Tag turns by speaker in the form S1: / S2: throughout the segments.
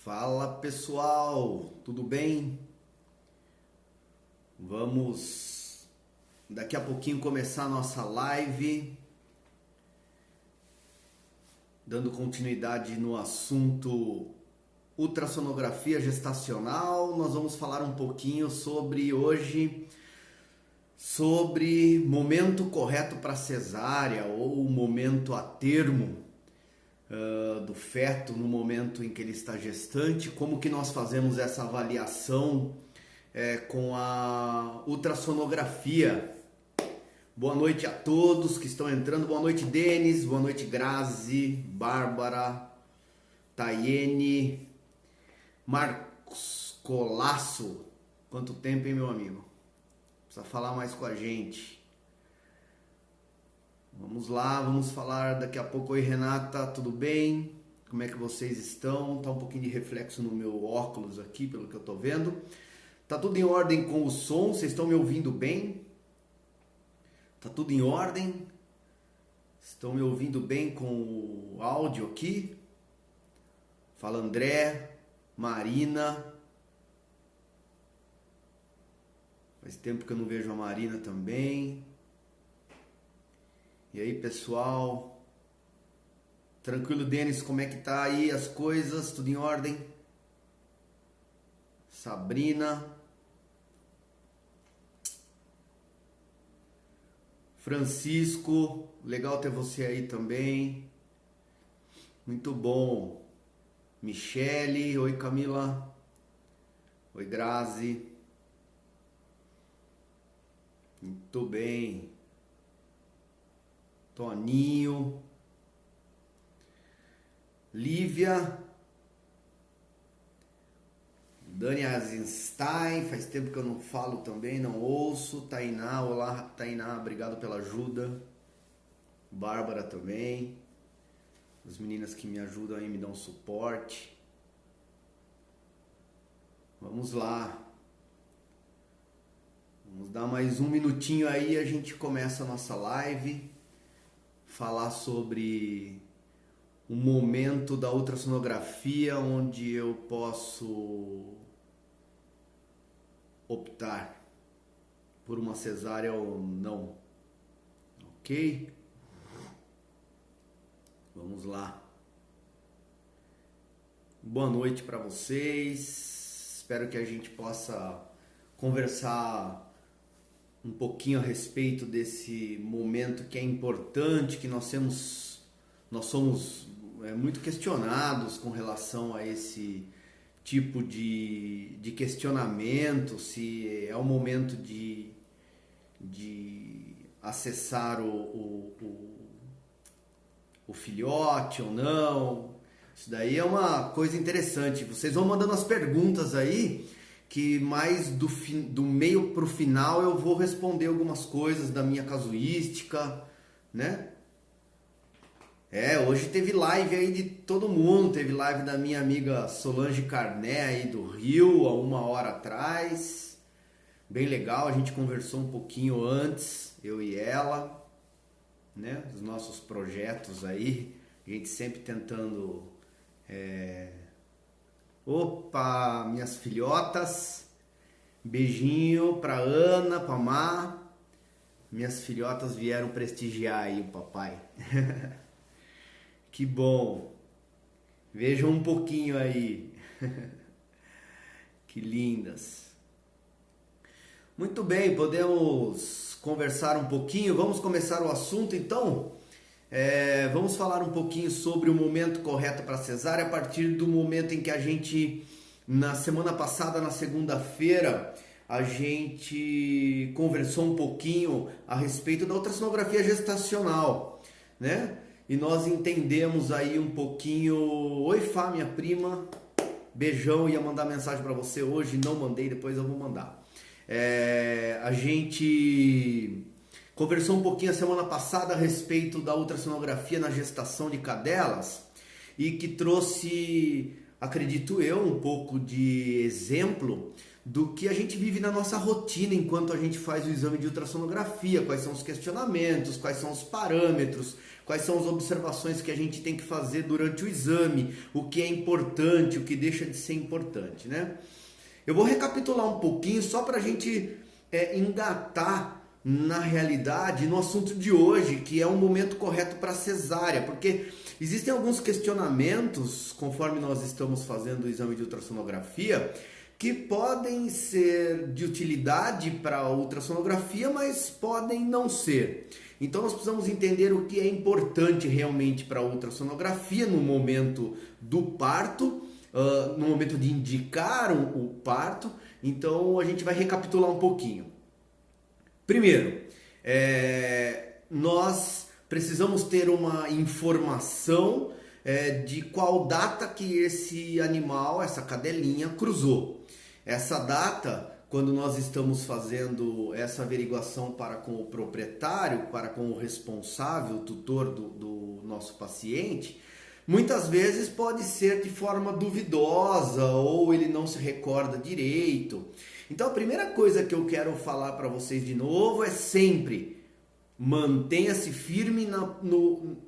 S1: Fala pessoal, tudo bem? Vamos daqui a pouquinho começar a nossa live, dando continuidade no assunto ultrassonografia gestacional. Nós vamos falar um pouquinho sobre momento correto para cesárea ou momento a termo do feto no momento em que ele está gestante, como que nós fazemos essa avaliação com a ultrassonografia. Boa noite a todos que estão entrando, boa noite Denis, boa noite Grazi, Bárbara, Tayene, Marcos Colasso. Quanto tempo, hein, meu amigo? Precisa falar mais com a gente. Vamos lá, vamos falar daqui a pouco. Oi Renata, tudo bem? Como é que vocês estão? Tá um pouquinho de reflexo no meu óculos aqui, pelo que eu tô vendo. Tá tudo em ordem com o som? Vocês estão me ouvindo bem? Tá tudo em ordem? Estão me ouvindo bem com o áudio aqui? Fala André, Marina. Faz tempo que eu não vejo a Marina também. E aí, pessoal? Tranquilo, Denis? Como é que tá aí as coisas? Tudo em ordem? Sabrina. Francisco. Legal ter você aí também. Muito bom. Michele. Oi, Camila. Oi, Grazi. Muito bem. Toninho, Lívia, Dani Azenstein, faz tempo que eu não falo também, não ouço. Tainá, olá Tainá, obrigado pela ajuda. Bárbara também, as meninas que me ajudam aí, me dão suporte. Vamos lá, vamos dar mais um minutinho aí, a gente começa a nossa live. Falar sobre o momento da ultrassonografia onde eu posso optar por uma cesárea ou não, ok? Vamos lá. Boa noite para vocês, espero que a gente possa conversar um pouquinho a respeito desse momento que é importante, que nós somos muito questionados com relação a esse tipo de questionamento, se é o momento de acessar o filhote ou não. Isso daí é uma coisa interessante. Vocês vão mandando as perguntas aí, que mais do meio pro final eu vou responder algumas coisas da minha casuística, né? Hoje teve live aí de todo mundo, teve live da minha amiga Solange Carné aí do Rio, há 1 hora atrás, bem legal, a gente conversou um pouquinho antes, eu e ela, né? Dos nossos projetos aí, a gente sempre tentando... Opa, minhas filhotas, beijinho pra Ana, pra Má, minhas filhotas vieram prestigiar aí o papai, que bom, vejam um pouquinho aí, que lindas. Muito bem, podemos conversar um pouquinho, vamos começar o assunto então? Vamos falar um pouquinho sobre o momento correto para cesárea a partir do momento em que a gente, na semana passada, na segunda-feira, a gente conversou um pouquinho a respeito da ultrassonografia gestacional, né? E nós entendemos aí um pouquinho... Oi, Fá, minha prima, beijão, ia mandar mensagem para você hoje, não mandei, depois eu vou mandar. A gente... conversou um pouquinho a semana passada a respeito da ultrassonografia na gestação de cadelas e que trouxe, acredito eu, um pouco de exemplo do que a gente vive na nossa rotina enquanto a gente faz o exame de ultrassonografia, quais são os questionamentos, quais são os parâmetros, quais são as observações que a gente tem que fazer durante o exame, o que é importante, o que deixa de ser importante, né? Eu vou recapitular um pouquinho só para a gente engatar na realidade no assunto de hoje, que é um momento correto para cesárea, porque existem alguns questionamentos, conforme nós estamos fazendo o exame de ultrassonografia, que podem ser de utilidade para a ultrassonografia, mas podem não ser. Então nós precisamos entender o que é importante realmente para a ultrassonografia no momento do parto, no momento de indicar o parto. Então a gente vai recapitular um pouquinho. Primeiro, nós precisamos ter uma informação de qual data que esse animal, essa cadelinha, cruzou. Essa data, quando nós estamos fazendo essa averiguação para com o proprietário, para com o responsável, o tutor do nosso paciente, muitas vezes pode ser de forma duvidosa ou ele não se recorda direito. Então a primeira coisa que eu quero falar para vocês de novo é sempre mantenha-se firme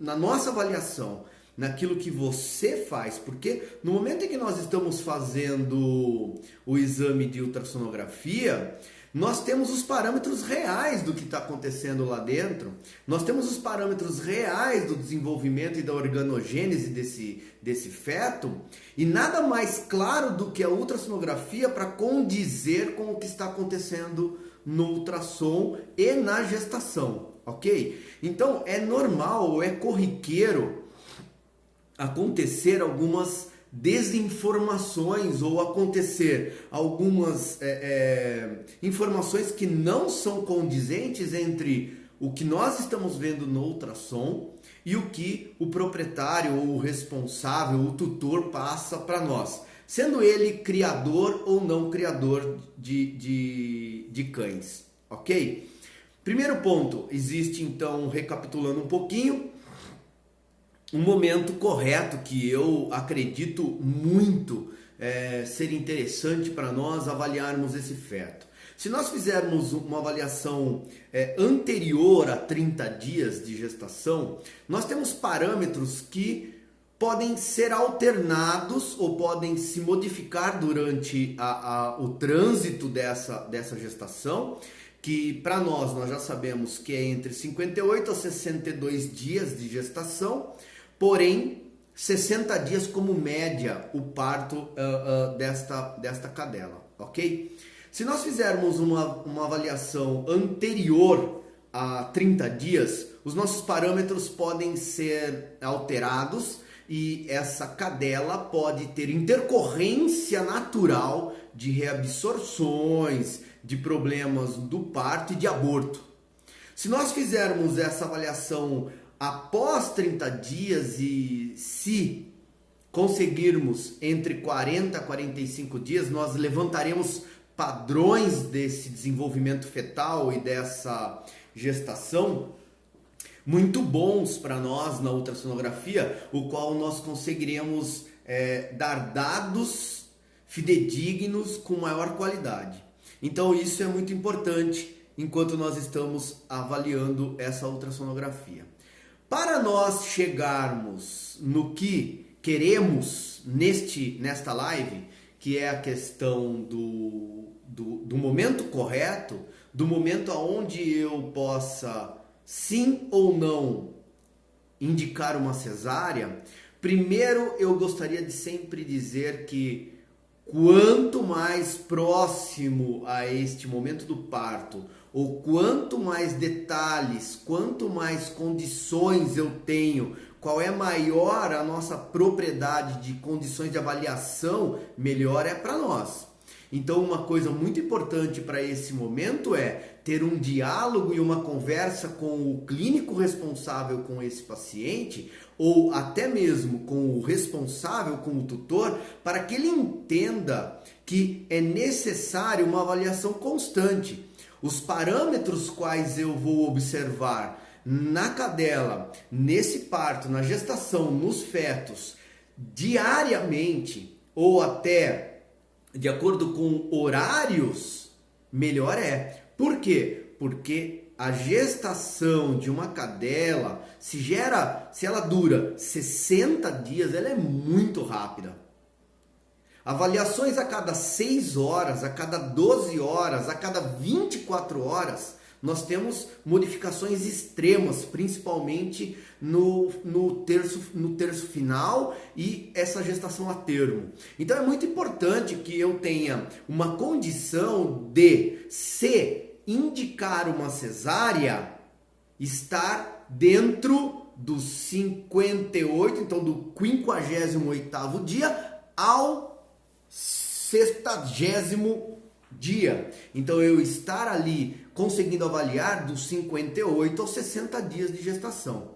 S1: na nossa avaliação, naquilo que você faz, porque no momento em que nós estamos fazendo o exame de ultrassonografia, nós temos os parâmetros reais do que está acontecendo lá dentro, nós temos os parâmetros reais do desenvolvimento e da organogênese desse feto, e nada mais claro do que a ultrassonografia para condizer com o que está acontecendo no ultrassom e na gestação, ok? Então é normal, é corriqueiro acontecer algumas desinformações ou acontecer algumas informações que não são condizentes entre o que nós estamos vendo no ultrassom e o que o proprietário ou o responsável, o tutor passa para nós, sendo ele criador ou não criador de cães, ok? Primeiro ponto, existe então, recapitulando um pouquinho, um momento correto que eu acredito muito ser interessante para nós avaliarmos esse feto. Se nós fizermos uma avaliação anterior a 30 dias de gestação, nós temos parâmetros que podem ser alternados ou podem se modificar durante o trânsito dessa gestação, que para nós já sabemos que é entre 58 a 62 dias de gestação, porém 60 dias como média o parto desta cadela, ok? Se nós fizermos uma avaliação anterior a 30 dias, os nossos parâmetros podem ser alterados e essa cadela pode ter intercorrência natural de reabsorções, de problemas do parto e de aborto. Se nós fizermos essa avaliação após 30 dias e se conseguirmos entre 40 a 45 dias, nós levantaremos padrões desse desenvolvimento fetal e dessa gestação muito bons para nós na ultrassonografia, o qual nós conseguiremos dar dados fidedignos com maior qualidade. Então isso é muito importante enquanto nós estamos avaliando essa ultrassonografia. Para nós chegarmos no que queremos nesta live, que é a questão do momento correto, do momento onde eu possa sim ou não indicar uma cesárea, primeiro eu gostaria de sempre dizer que quanto mais próximo a este momento do parto, ou quanto mais detalhes, quanto mais condições eu tenho, qual é maior a nossa propriedade de condições de avaliação, melhor é para nós. Então uma coisa muito importante para esse momento é ter um diálogo e uma conversa com o clínico responsável com esse paciente, ou até mesmo com o responsável, com o tutor, para que ele entenda que é necessário uma avaliação constante. Os parâmetros quais eu vou observar na cadela, nesse parto, na gestação, nos fetos, diariamente, ou até de acordo com horários, melhor é. Por quê? Porque a gestação de uma cadela, se ela dura 60 dias, ela é muito rápida. Avaliações a cada 6 horas, a cada 12 horas, a cada 24 horas, nós temos modificações extremas, principalmente no terço final e essa gestação a termo. Então é muito importante que eu tenha uma condição de, se indicar uma cesárea, estar dentro dos 58, então do 58º dia ao 60º dia. Então eu estar ali conseguindo avaliar dos 58 aos 60 dias de gestação.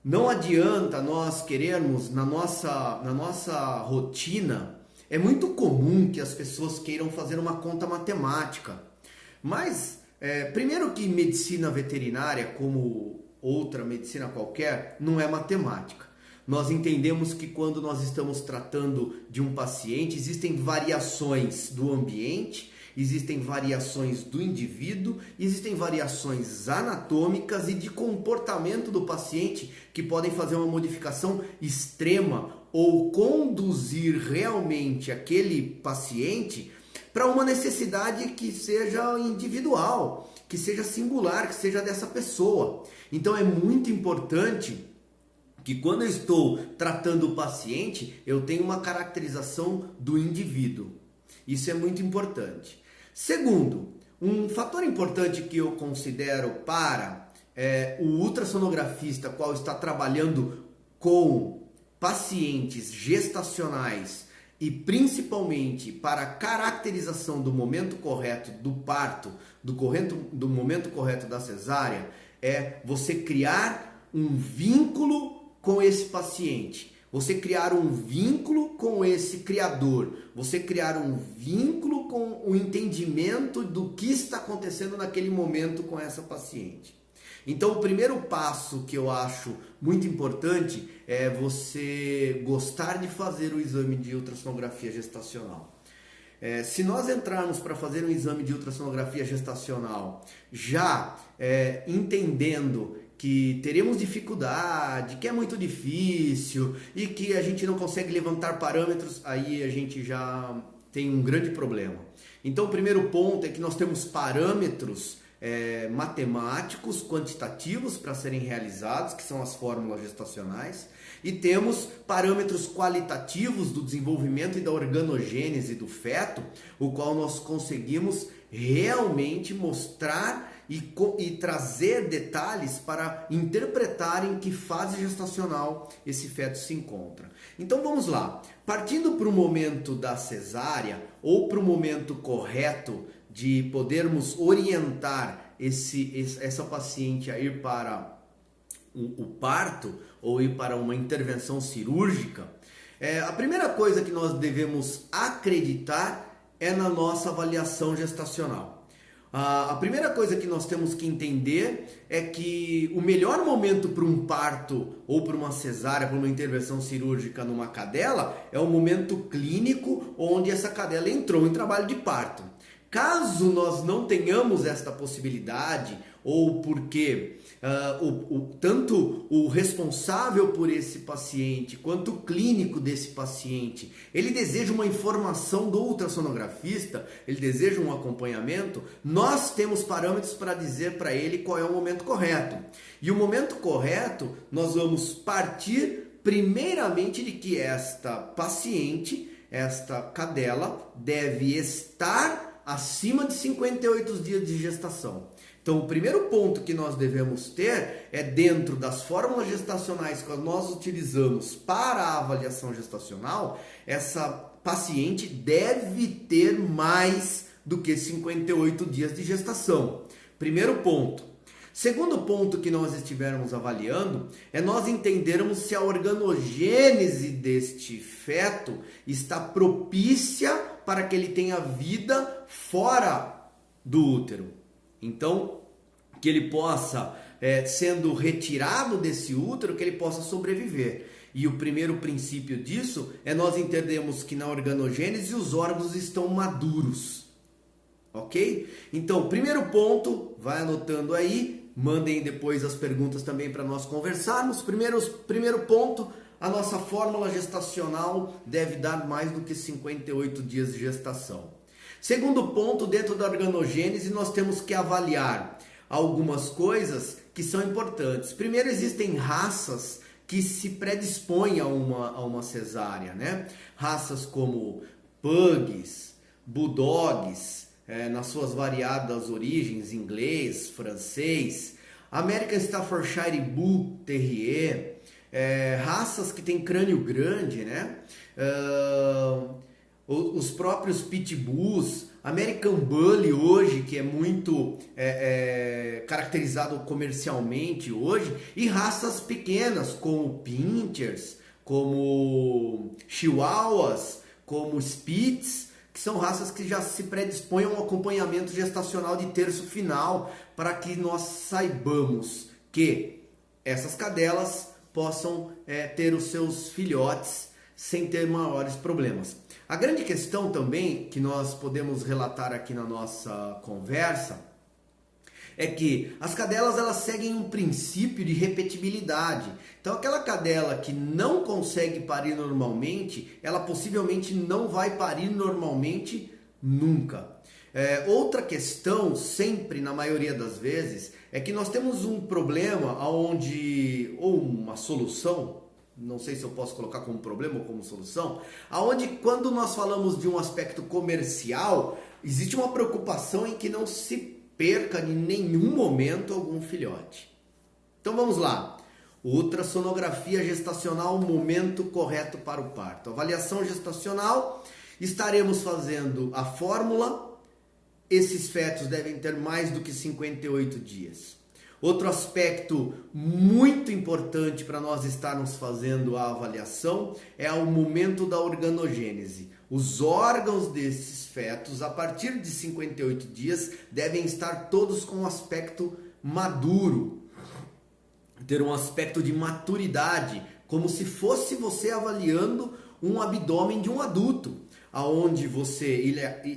S1: Não adianta nós querermos, na nossa rotina, é muito comum que as pessoas queiram fazer uma conta matemática. Mas, primeiro que medicina veterinária, como outra medicina qualquer, não é matemática. Nós entendemos que quando nós estamos tratando de um paciente, existem variações do ambiente, existem variações do indivíduo, existem variações anatômicas e de comportamento do paciente que podem fazer uma modificação extrema ou conduzir realmente aquele paciente para uma necessidade que seja individual, que seja singular, que seja dessa pessoa. Então é muito importante que quando eu estou tratando o paciente, eu tenho uma caracterização do indivíduo. Isso é muito importante. Segundo, um fator importante que eu considero para o ultrassonografista, qual está trabalhando com pacientes gestacionais e principalmente para a caracterização do momento correto do parto, do momento correto da cesárea, é você criar um vínculo com esse paciente, você criar um vínculo com esse criador, você criar um vínculo com o entendimento do que está acontecendo naquele momento com essa paciente. Então, o primeiro passo que eu acho muito importante é você gostar de fazer o exame de ultrassonografia gestacional. Se nós entrarmos para fazer um exame de ultrassonografia gestacional já entendendo que teremos dificuldade, que é muito difícil e que a gente não consegue levantar parâmetros, aí a gente já tem um grande problema. Então, o primeiro ponto é que nós temos parâmetros matemáticos, quantitativos para serem realizados, que são as fórmulas gestacionais, e temos parâmetros qualitativos do desenvolvimento e da organogênese do feto, o qual nós conseguimos realmente mostrar e trazer detalhes para interpretar em que fase gestacional esse feto se encontra. Então vamos lá, partindo para o momento da cesárea ou para o momento correto de podermos orientar essa paciente a ir para o parto ou ir para uma intervenção cirúrgica, a primeira coisa que nós devemos acreditar é na nossa avaliação gestacional. A primeira coisa que nós temos que entender é que o melhor momento para um parto ou para uma cesárea, para uma intervenção cirúrgica numa cadela, é o momento clínico onde essa cadela entrou em trabalho de parto. Caso nós não tenhamos esta possibilidade, ou porque tanto o responsável por esse paciente quanto o clínico desse paciente, ele deseja uma informação do ultrassonografista, ele deseja um acompanhamento, nós temos parâmetros para dizer para ele qual é o momento correto. E o momento correto, nós vamos partir primeiramente de que esta paciente, esta cadela, deve estar acima de 58 dias de gestação. Então, o primeiro ponto que nós devemos ter é dentro das fórmulas gestacionais que nós utilizamos para a avaliação gestacional, essa paciente deve ter mais do que 58 dias de gestação. Primeiro ponto. Segundo ponto que nós estivermos avaliando é nós entendermos se a organogênese deste feto está propícia para que ele tenha vida fora do útero. Então, que ele possa, sendo retirado desse útero, que ele possa sobreviver. E o primeiro princípio disso é nós entendermos que na organogênese os órgãos estão maduros. ok? Então, primeiro ponto, vai anotando aí, mandem depois as perguntas também para nós conversarmos. Primeiro ponto, a nossa fórmula gestacional deve dar mais do que 58 dias de gestação. Segundo ponto, dentro da organogênese, nós temos que avaliar algumas coisas que são importantes. Primeiro, existem raças que se predispõem a uma cesárea, né? Raças como pugs, bulldogs, nas suas variadas origens, inglês, francês, American Staffordshire Bull Terrier, raças que têm crânio grande, né? Os próprios pitbulls, American Bully hoje, que é muito caracterizado comercialmente hoje, e raças pequenas como pinchers, como chihuahuas, como spitz, que são raças que já se predispõem a um acompanhamento gestacional de terço final, para que nós saibamos que essas cadelas possam ter os seus filhotes sem ter maiores problemas. A grande questão também que nós podemos relatar aqui na nossa conversa é que as cadelas elas seguem um princípio de repetibilidade. Então aquela cadela que não consegue parir normalmente, ela possivelmente não vai parir normalmente nunca. Outra questão, sempre na maioria das vezes, é que nós temos um problema ou uma solução, não sei se eu posso colocar como problema ou como solução, aonde quando nós falamos de um aspecto comercial, existe uma preocupação em que não se perca em nenhum momento algum filhote. Então vamos lá. Ultrassonografia gestacional, momento correto para o parto. Avaliação gestacional, estaremos fazendo a fórmula. Esses fetos devem ter mais do que 58 dias. Outro aspecto muito importante para nós estarmos fazendo a avaliação é o momento da organogênese. Os órgãos desses fetos, a partir de 58 dias, devem estar todos com um aspecto maduro, ter um aspecto de maturidade, como se fosse você avaliando um abdômen de um adulto, aonde você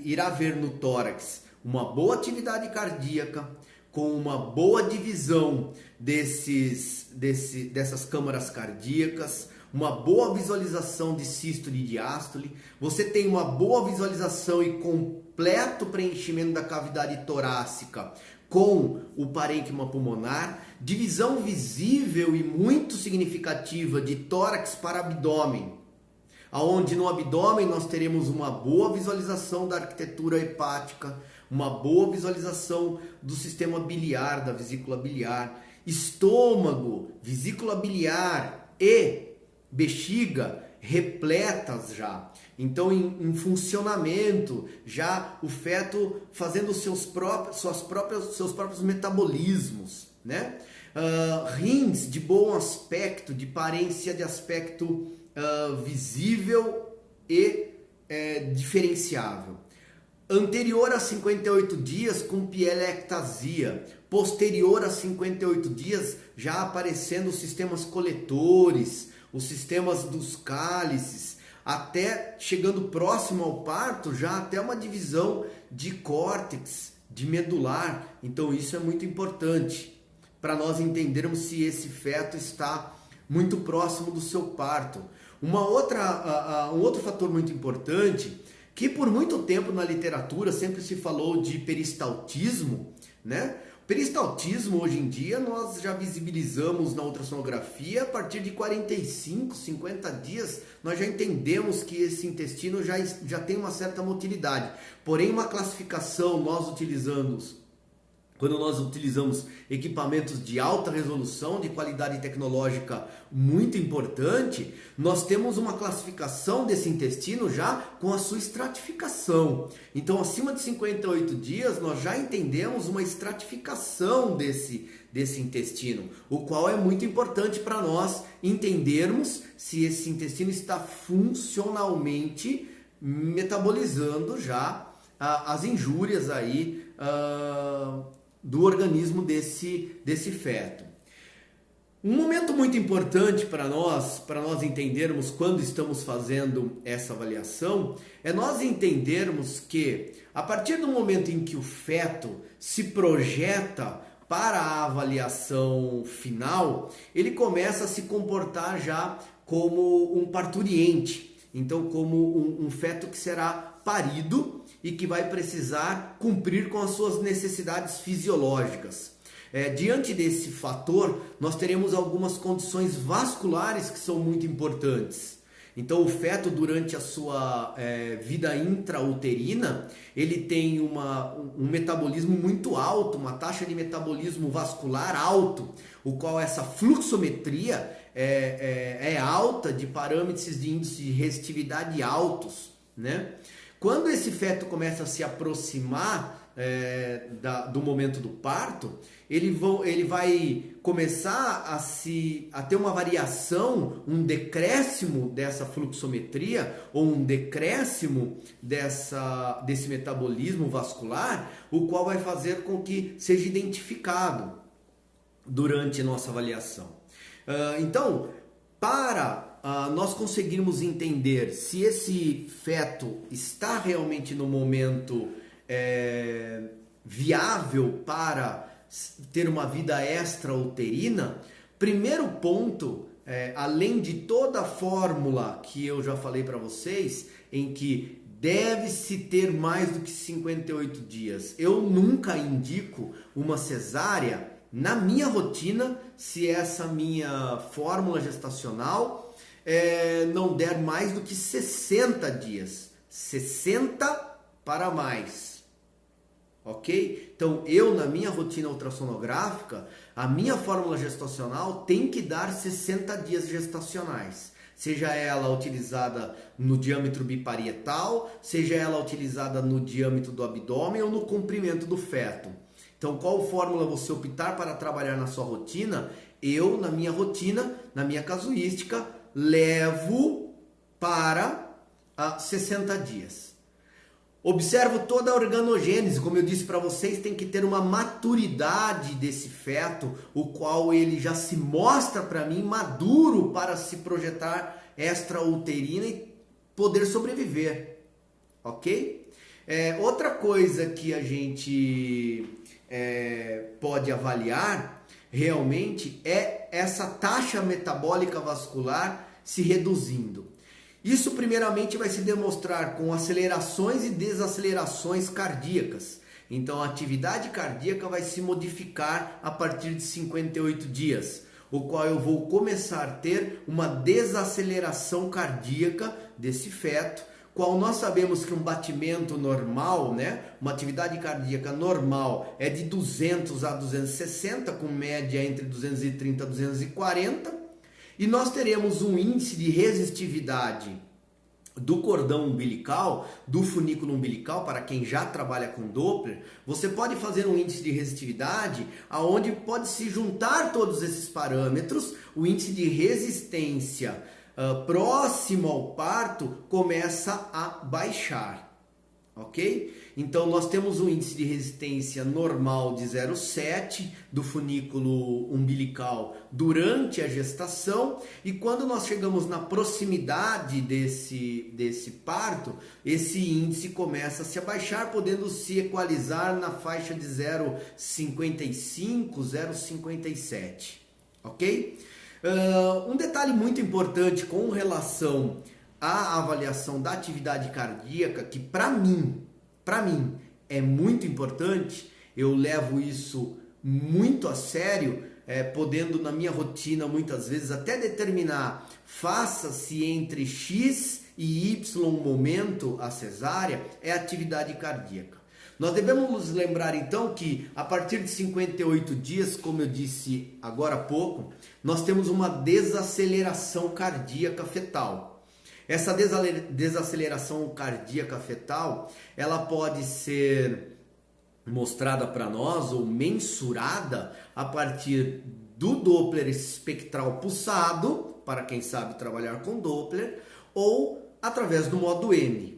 S1: irá ver no tórax uma boa atividade cardíaca, com uma boa divisão dessas câmaras cardíacas, uma boa visualização de sístole e diástole, você tem uma boa visualização e completo preenchimento da cavidade torácica com o parênquima pulmonar, divisão visível e muito significativa de tórax para abdômen, aonde no abdômen nós teremos uma boa visualização da arquitetura hepática, uma boa visualização do sistema biliar, da vesícula biliar, estômago, vesícula biliar e bexiga repletas já. Então, em funcionamento, já o feto fazendo seus próprios metabolismos, né? Rins de bom aspecto, de parência de aspecto visível e diferenciável. Anterior a 58 dias com pielectasia, posterior a 58 dias já aparecendo os sistemas coletores, os sistemas dos cálices, até chegando próximo ao parto, já até uma divisão de córtex, de medular. Então isso é muito importante para nós entendermos se esse feto está muito próximo do seu parto. Um outro fator muito importante, que por muito tempo na literatura sempre se falou de peristaltismo, né? Peristaltismo hoje em dia nós já visibilizamos na ultrassonografia, a partir de 45, 50 dias nós já entendemos que esse intestino já tem uma certa motilidade. Porém, uma classificação quando nós utilizamos equipamentos de alta resolução, de qualidade tecnológica muito importante, nós temos uma classificação desse intestino já com a sua estratificação. Então, acima de 58 dias, nós já entendemos uma estratificação desse intestino, o qual é muito importante para nós entendermos se esse intestino está funcionalmente metabolizando já as injúrias aí do organismo desse feto. Um momento muito importante para nós entendermos quando estamos fazendo essa avaliação, é nós entendermos que a partir do momento em que o feto se projeta para a avaliação final, ele começa a se comportar já como um parturiente, então como um feto que será parido e que vai precisar cumprir com as suas necessidades fisiológicas. Diante desse fator, nós teremos algumas condições vasculares que são muito importantes. Então, o feto, durante a sua vida intrauterina, ele tem um metabolismo muito alto, uma taxa de metabolismo vascular alto, o qual essa fluxometria é alta, de parâmetros de índice de resistividade altos, né? Quando esse feto começa a se aproximar do momento do parto, ele vai começar a ter uma variação, um decréscimo dessa fluxometria ou um decréscimo desse metabolismo vascular, o qual vai fazer com que seja identificado durante a nossa avaliação. Então, para nós conseguirmos entender se esse feto está realmente no momento viável para ter uma vida extrauterina, primeiro ponto, além de toda a fórmula que eu já falei para vocês, em que deve-se ter mais do que 58 dias. Eu nunca indico uma cesárea na minha rotina se essa minha fórmula gestacional não der mais do que 60 dias. 60 para mais. Ok? Então, na minha rotina ultrassonográfica, a minha fórmula gestacional tem que dar 60 dias gestacionais. Seja ela utilizada no diâmetro biparietal, seja ela utilizada no diâmetro do abdômen ou no comprimento do feto. Então, qual fórmula você optar para trabalhar na sua rotina? Na minha rotina, na minha casuística, levo para 60 dias. Observo toda a organogênese, como eu disse para vocês, tem que ter uma maturidade desse feto, o qual ele já se mostra para mim maduro para se projetar extrauterina e poder sobreviver, ok? Outra coisa que a gente pode avaliar realmente é essa taxa metabólica vascular se reduzindo. Isso primeiramente vai se demonstrar com acelerações e desacelerações cardíacas. Então a atividade cardíaca vai se modificar a partir de 58 dias, o qual eu vou começar a ter uma desaceleração cardíaca desse feto, qual nós sabemos que um batimento normal, né, uma atividade cardíaca normal é de 200 a 260, com média entre 230 a 240. E nós teremos um índice de resistividade do cordão umbilical, do funículo umbilical, para quem já trabalha com Doppler. Você pode fazer um índice de resistividade aonde pode se juntar todos esses parâmetros, o índice de resistência próximo ao parto começa a baixar, ok? Então nós temos um índice de resistência normal de 0,7 do funículo umbilical durante a gestação, e quando nós chegamos na proximidade desse parto, esse índice começa a se abaixar, podendo se equalizar na faixa de 0,55, 0,57, ok? Um detalhe muito importante com relação à avaliação da atividade cardíaca, que para mim é muito importante, eu levo isso muito a sério, podendo na minha rotina muitas vezes até determinar, faça-se entre X e Y momento a cesárea, é a atividade cardíaca. Nós devemos nos lembrar então que a partir de 58 dias, como eu disse agora há pouco, nós temos uma desaceleração cardíaca fetal. Essa desaceleração cardíaca fetal, ela pode ser mostrada para nós ou mensurada a partir do Doppler espectral pulsado, para quem sabe trabalhar com Doppler, ou através do modo M.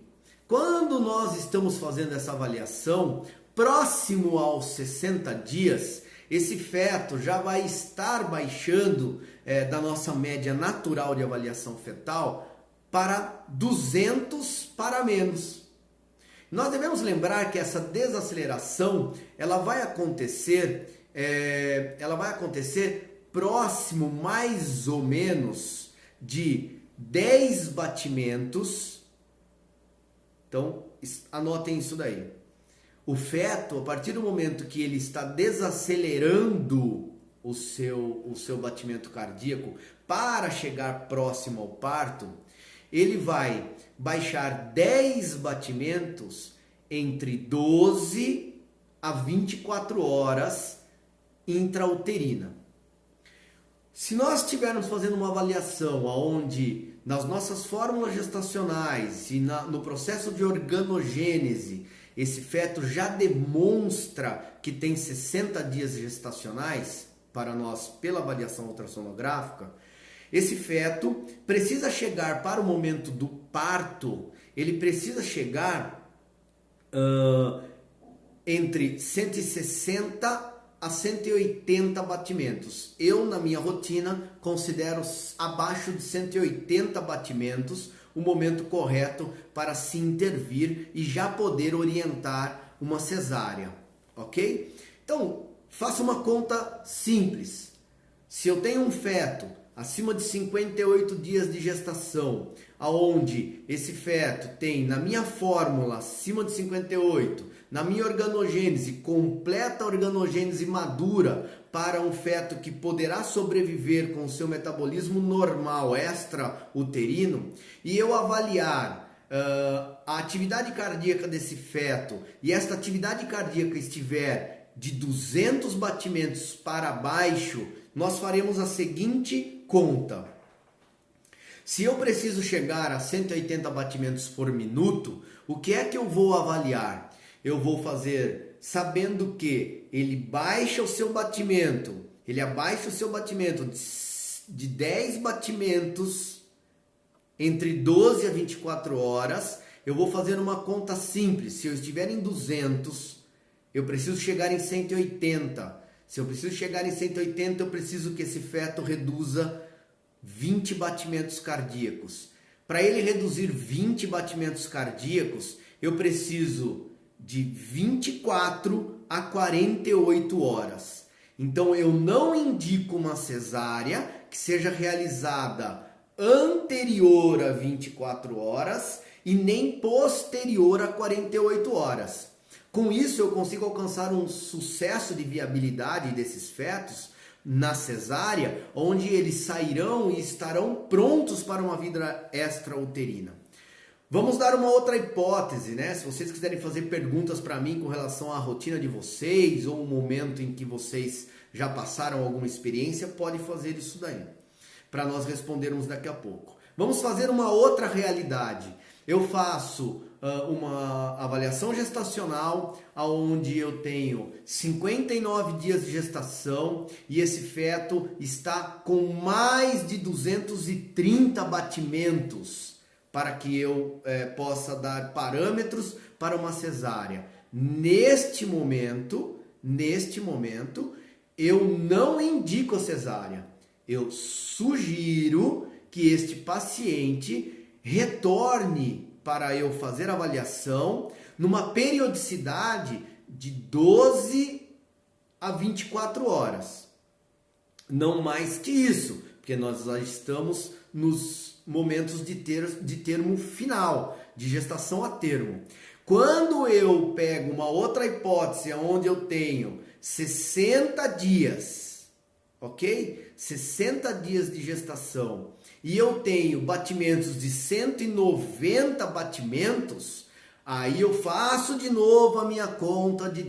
S1: Quando nós estamos fazendo essa avaliação, próximo aos 60 dias, esse feto já vai estar baixando da nossa média natural de avaliação fetal para 200 para menos. Nós devemos lembrar que essa desaceleração ela vai acontecer próximo mais ou menos de 10 batimentos. Então, anotem isso daí. O feto, a partir do momento que ele está desacelerando o seu batimento cardíaco para chegar próximo ao parto, ele vai baixar 10 batimentos entre 12 a 24 horas intrauterina. Se nós estivermos fazendo uma avaliação onde nas nossas fórmulas gestacionais e no processo de organogênese esse feto já demonstra que tem 60 dias gestacionais para nós pela avaliação ultrassonográfica, esse feto precisa chegar para o momento do parto, ele precisa chegar entre 160 a 180 batimentos. Eu, na minha rotina, considero abaixo de 180 batimentos o momento correto para se intervir e já poder orientar uma cesárea, ok? Então, faça uma conta simples. Se eu tenho um feto acima de 58 dias de gestação, aonde esse feto tem na minha fórmula acima de 58, na minha organogênese, completa organogênese madura para um feto que poderá sobreviver com o seu metabolismo normal extra-uterino, e eu avaliar a atividade cardíaca desse feto e esta atividade cardíaca estiver de 200 batimentos para baixo, nós faremos a seguinte conta. Se eu preciso chegar a 180 batimentos por minuto, o que é que eu vou avaliar? Eu vou fazer sabendo que ele abaixa o seu batimento de 10 batimentos entre 12 a 24 horas. Eu vou fazer uma conta simples. Se eu estiver em 200, eu preciso chegar em 180. Se eu preciso chegar em 180, eu preciso que esse feto reduza 20 batimentos cardíacos. Para ele reduzir 20 batimentos cardíacos, eu preciso de 24 a 48 horas. Então eu não indico uma cesárea que seja realizada anterior a 24 horas e nem posterior a 48 horas. Com isso eu consigo alcançar um sucesso de viabilidade desses fetos na cesárea, onde eles sairão e estarão prontos para uma vida extrauterina. Vamos dar uma outra hipótese, né? Se vocês quiserem fazer perguntas para mim com relação à rotina de vocês ou um momento em que vocês já passaram alguma experiência, pode fazer isso daí, para nós respondermos daqui a pouco. Vamos fazer uma outra realidade. Eu faço uma avaliação gestacional onde eu tenho 59 dias de gestação e esse feto está com mais de 230 batimentos para que eu possa dar parâmetros para uma cesárea. Neste momento, eu não indico a cesárea. Eu sugiro que este paciente retorne para eu fazer a avaliação numa periodicidade de 12 a 24 horas. Não mais que isso, porque nós já estamos nos momentos de termo final, de gestação a termo. Quando eu pego uma outra hipótese onde eu tenho 60 dias, ok? 60 dias de gestação e eu tenho batimentos de 190 batimentos, aí eu faço de novo a minha conta de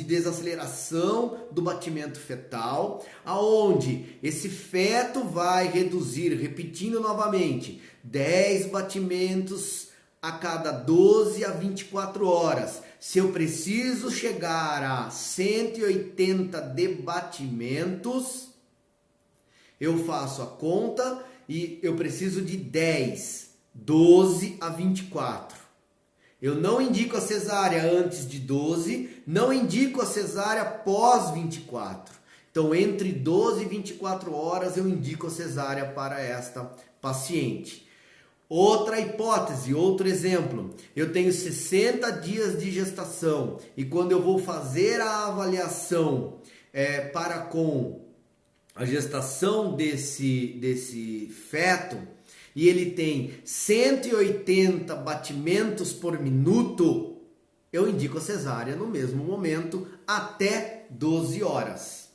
S1: desaceleração do batimento fetal, aonde esse feto vai reduzir, repetindo novamente, 10 batimentos a cada 12 a 24 horas. Se eu preciso chegar a 180 de batimentos, eu faço a conta e eu preciso de 10, 12 a 24. Eu não indico a cesárea antes de 12, não indico a cesárea pós 24. Então, entre 12 e 24 horas, eu indico a cesárea para esta paciente. Outra hipótese, outro exemplo, eu tenho 60 dias de gestação e quando eu vou fazer a avaliação para com a gestação desse feto e ele tem 180 batimentos por minuto, eu indico a cesárea no mesmo momento até 12 horas,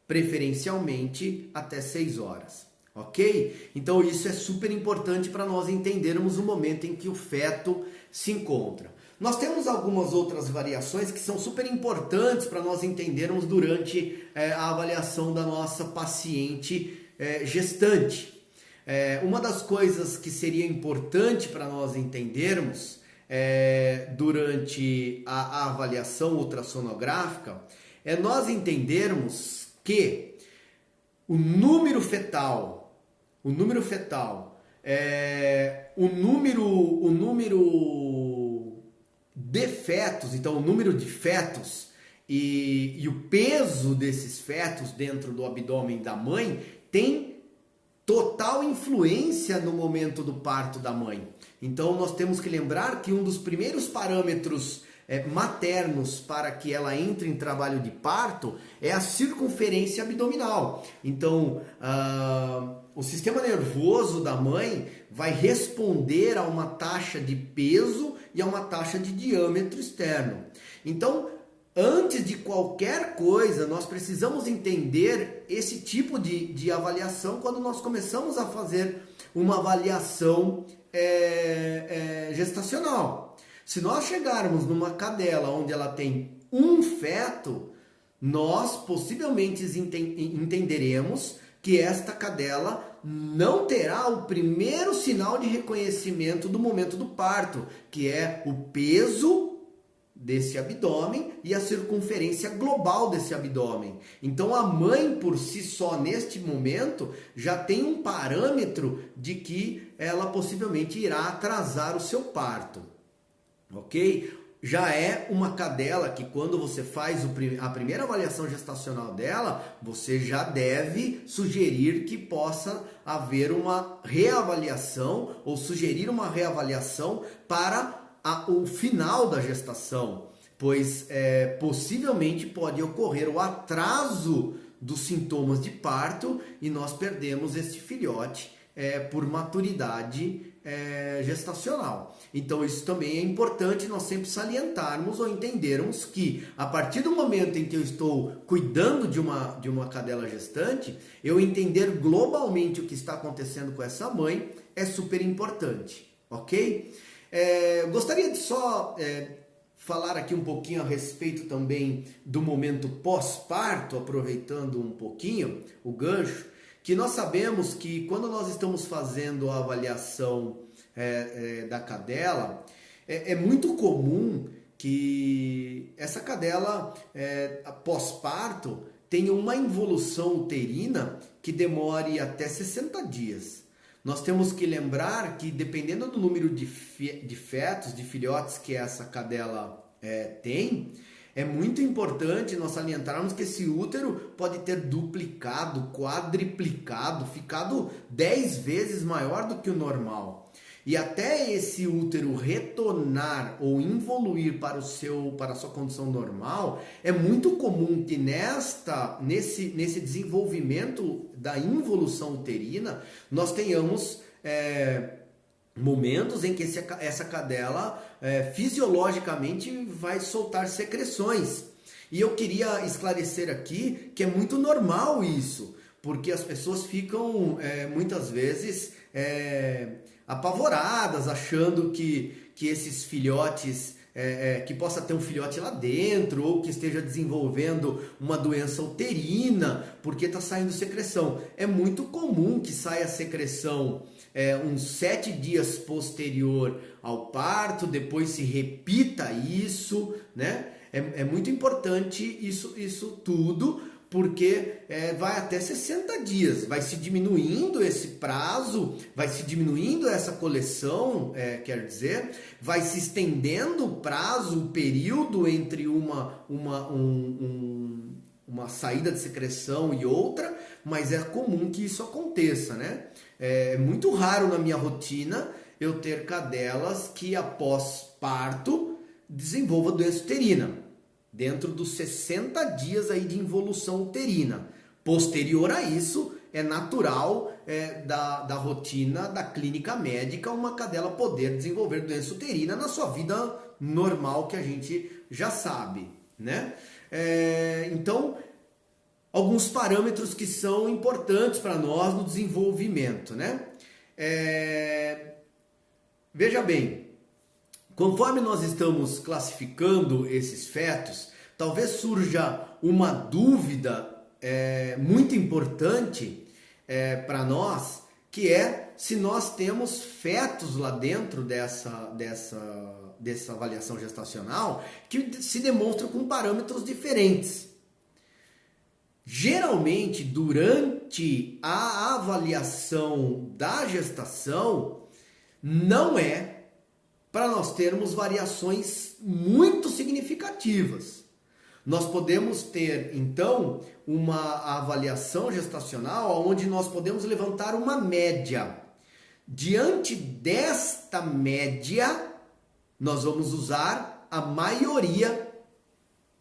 S1: preferencialmente até 6 horas. Ok? Então isso é super importante para nós entendermos o momento em que o feto se encontra. Nós temos algumas outras variações que são super importantes para nós entendermos durante a avaliação da nossa paciente gestante. Uma das coisas que seria importante para nós entendermos durante a avaliação ultrassonográfica é nós entendermos que o número fetal, o número de fetos, então o número de fetos e o peso desses fetos dentro do abdômen da mãe tem total influência no momento do parto da mãe. Então nós temos que lembrar que um dos primeiros parâmetros maternos para que ela entre em trabalho de parto é a circunferência abdominal. Então, o sistema nervoso da mãe vai responder a uma taxa de peso e a uma taxa de diâmetro externo. Então, antes de qualquer coisa, nós precisamos entender esse tipo de avaliação quando nós começamos a fazer uma avaliação gestacional. Se nós chegarmos numa cadela onde ela tem um feto, nós possivelmente entenderemos que esta cadela não terá o primeiro sinal de reconhecimento do momento do parto, que é o peso desse abdômen e a circunferência global desse abdômen. Então a mãe por si só neste momento já tem um parâmetro de que ela possivelmente irá atrasar o seu parto. Ok? Já é uma cadela que quando você faz a primeira avaliação gestacional dela, você já deve sugerir que possa haver uma reavaliação ou sugerir uma reavaliação para o final da gestação, pois possivelmente pode ocorrer o atraso dos sintomas de parto e nós perdemos este filhote por maturidade gestacional. Então isso também é importante nós sempre salientarmos ou entendermos que a partir do momento em que eu estou cuidando de uma cadela gestante, eu entender globalmente o que está acontecendo com essa mãe é super importante, ok? Gostaria de só falar aqui um pouquinho a respeito também do momento pós-parto, aproveitando um pouquinho o gancho, que nós sabemos que quando nós estamos fazendo a avaliação da cadela, é muito comum que essa cadela pós-parto tenha uma involução uterina que demore até 60 dias. Nós temos que lembrar que dependendo do número de fetos, de filhotes que essa cadela tem, é muito importante nós salientarmos que esse útero pode ter duplicado, quadriplicado, ficado 10 vezes maior do que o normal. E até esse útero retornar ou involuir para a sua condição normal, é muito comum que nesse desenvolvimento da involução uterina, nós tenhamos momentos em que essa cadela fisiologicamente vai soltar secreções. E eu queria esclarecer aqui que é muito normal isso, porque as pessoas ficam muitas vezes apavoradas, achando que esses filhotes, que possa ter um filhote lá dentro, ou que esteja desenvolvendo uma doença uterina, porque está saindo secreção. É muito comum que saia secreção uns 7 dias posterior ao parto, depois se repita isso, né? É muito importante isso tudo, porque vai até 60 dias, vai se diminuindo esse prazo, vai se diminuindo essa coleção, quer dizer, vai se estendendo o prazo, o período entre uma saída de secreção e outra, mas é comum que isso aconteça, né? É muito raro na minha rotina eu ter cadelas que após parto desenvolva doença uterina, dentro dos 60 dias aí de involução uterina. Posterior a isso, é natural da rotina da clínica médica uma cadela poder desenvolver doença uterina na sua vida normal, que a gente já sabe, né? Então, alguns parâmetros que são importantes para nós no desenvolvimento, né? Veja bem, conforme nós estamos classificando esses fetos, talvez surja uma dúvida muito importante para nós, que é se nós temos fetos lá dentro dessa avaliação gestacional que se demonstram com parâmetros diferentes. Geralmente, durante a avaliação da gestação, não é para nós termos variações muito significativas. Nós podemos ter, então, uma avaliação gestacional onde nós podemos levantar uma média. Diante desta média, nós vamos usar a maioria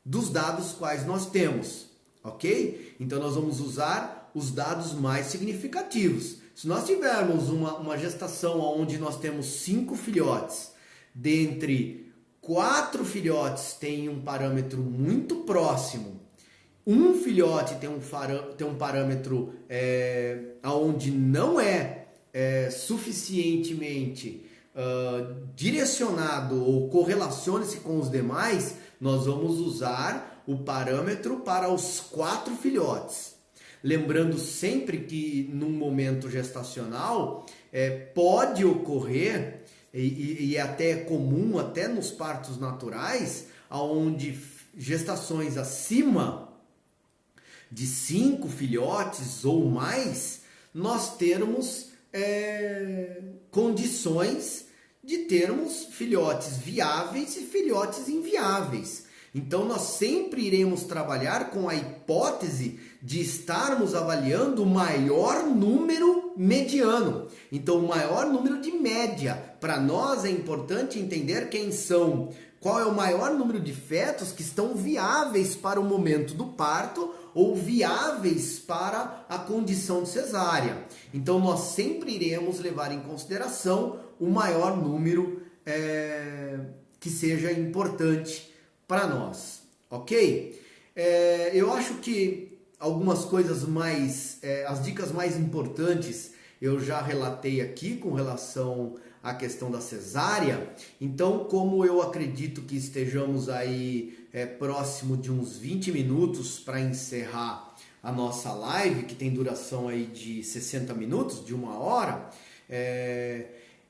S1: dos dados quais nós temos, ok? Então, nós vamos usar os dados mais significativos. Se nós tivermos uma gestação onde nós temos 5 filhotes, dentre 4 filhotes tem um parâmetro muito próximo, um filhote tem um parâmetro onde não é suficientemente direcionado ou correlacione-se com os demais, nós vamos usar o parâmetro para os 4 filhotes. Lembrando sempre que num momento gestacional pode ocorrer, e é até comum, até nos partos naturais, onde gestações acima de 5 filhotes ou mais, nós termos condições de termos filhotes viáveis e filhotes inviáveis. Então, nós sempre iremos trabalhar com a hipótese de estarmos avaliando o maior número mediano. Então, o maior número de média. Para nós é importante entender qual é o maior número de fetos que estão viáveis para o momento do parto ou viáveis para a condição de cesárea. Então, nós sempre iremos levar em consideração o maior número que seja importante para nós, ok? Eu acho que algumas coisas as dicas mais importantes eu já relatei aqui com relação à questão da cesárea. Então, como eu acredito que estejamos aí próximo de uns 20 minutos para encerrar a nossa live, que tem duração aí de 60 minutos, de 1 hora,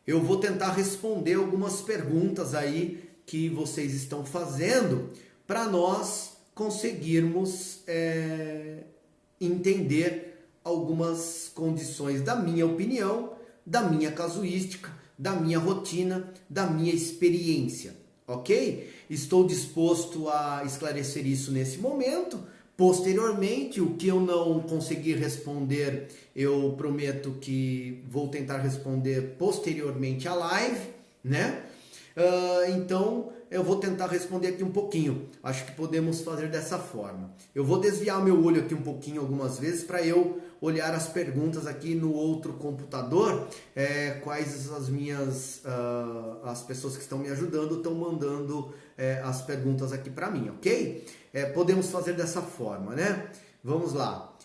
S1: eu vou tentar responder algumas perguntas aí que vocês estão fazendo para nós conseguirmos entender algumas condições da minha opinião, da minha casuística, da minha rotina, da minha experiência, ok? Estou disposto a esclarecer isso nesse momento. Posteriormente, o que eu não conseguir responder, eu prometo que vou tentar responder posteriormente à live, né? Então, eu vou tentar responder aqui um pouquinho. Acho que podemos fazer dessa forma. Eu vou desviar meu olho aqui um pouquinho algumas vezes para eu olhar as perguntas aqui no outro computador. Quais as pessoas que estão me ajudando estão mandando as perguntas aqui para mim, ok? Podemos fazer dessa forma, né? Vamos lá.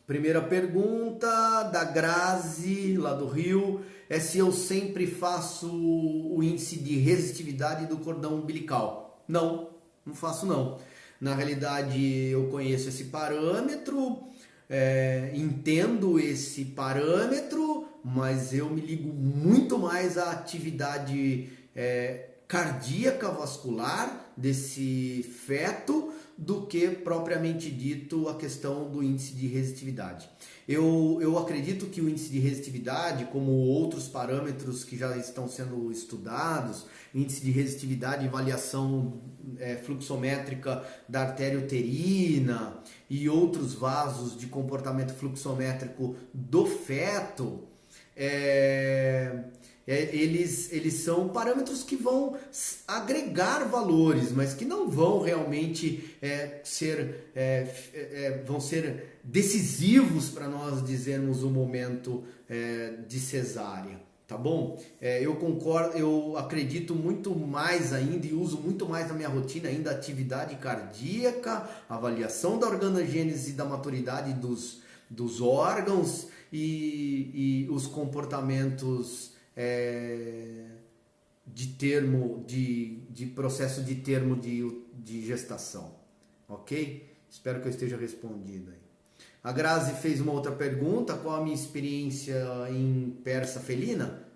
S1: Primeira pergunta da Grazi, lá do Rio, é se eu sempre faço o índice de resistividade do cordão umbilical. Não faço não. Na realidade, eu conheço esse parâmetro, entendo esse parâmetro, mas eu me ligo muito mais à atividade cardíaca, vascular desse feto do que propriamente dito a questão do índice de resistividade. Eu acredito que o índice de resistividade, como outros parâmetros que já estão sendo estudados, índice de resistividade, avaliação fluxométrica da artéria uterina e outros vasos de comportamento fluxométrico do feto, eles são parâmetros que vão agregar valores, mas que não vão realmente vão ser decisivos para nós dizermos o momento de cesárea, tá bom? Eu concordo, eu acredito muito mais ainda e uso muito mais na minha rotina ainda a atividade cardíaca, avaliação da organogênese e da maturidade dos órgãos e os comportamentos de processo de termo de gestação, ok? Espero que eu esteja respondido aí. A Grazi fez uma outra pergunta: qual a minha experiência em persa felina?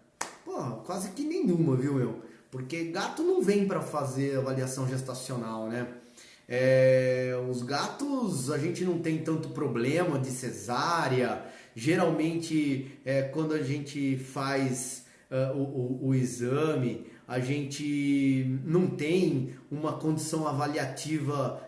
S1: Pô, quase que nenhuma, viu, meu? Porque gato não vem para fazer avaliação gestacional, né? Os gatos, a gente não tem tanto problema de cesárea. Geralmente, quando a gente faz o exame, a gente não tem uma condição avaliativa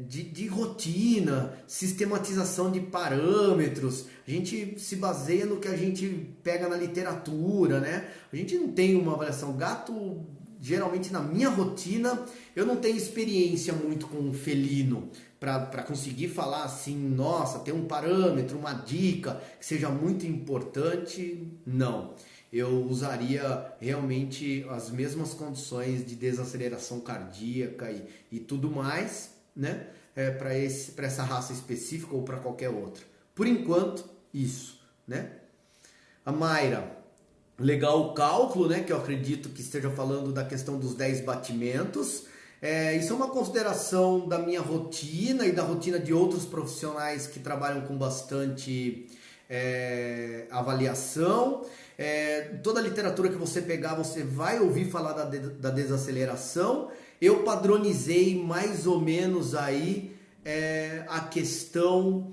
S1: de rotina, sistematização de parâmetros. A gente se baseia no que a gente pega na literatura, né? A gente não tem uma avaliação. Gato, geralmente na minha rotina, eu não tenho experiência muito com felino para conseguir falar assim, nossa, tem um parâmetro, uma dica que seja muito importante. Não. Eu usaria realmente as mesmas condições de desaceleração cardíaca e tudo mais, né? Para essa raça específica ou para qualquer outra. Por enquanto, isso, né? A Mayra, legal o cálculo, né? Que eu acredito que esteja falando da questão dos 10 batimentos. Isso é uma consideração da minha rotina e da rotina de outros profissionais que trabalham com bastante avaliação. Toda a literatura que você pegar, você vai ouvir falar da desaceleração. Eu padronizei mais ou menos aí a questão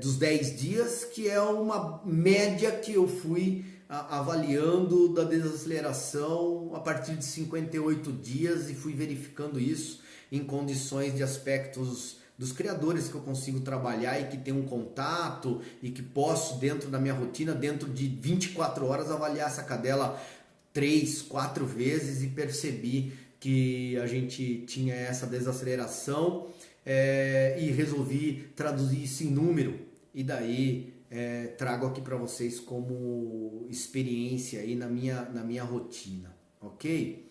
S1: dos 10 dias, que é uma média que eu fui avaliando da desaceleração a partir de 58 dias e fui verificando isso em condições de aspectos dos criadores que eu consigo trabalhar e que tem um contato e que posso, dentro da minha rotina, dentro de 24 horas, avaliar essa cadela 3, 4 vezes e percebi que a gente tinha essa desaceleração e resolvi traduzir isso em número e daí trago aqui para vocês como experiência aí na minha rotina, ok?